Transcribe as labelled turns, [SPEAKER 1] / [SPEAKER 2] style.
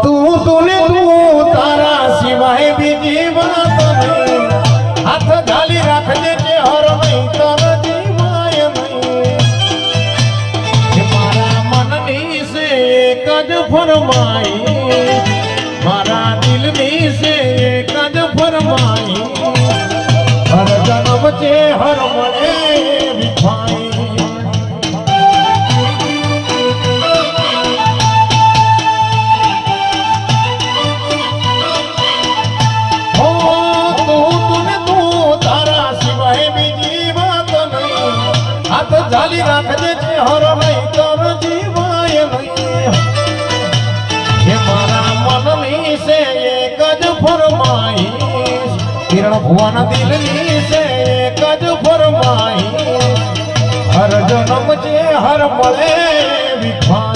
[SPEAKER 1] તું તારા સિવાય બીજી વાત નહીં. હાથ ઝાલી રાખજે કે હર નહીં તર જીવાય નહીં. મારા મનની છે એક જ ફરમાઈ, મારા દિલની છે એક જ ફરમાઈ. હર જન્મ છે હર મળે વિખાઈ. ઝાલી રાખજે છે હર નહીં તર જીવાય નહીં. હે મારા મનની છે એક જ ફરમાઈશ, કિરણ ભુવન દિલની છે એક જ ફરમાઈશ. હર જન્મ છે હર મળે વિખા.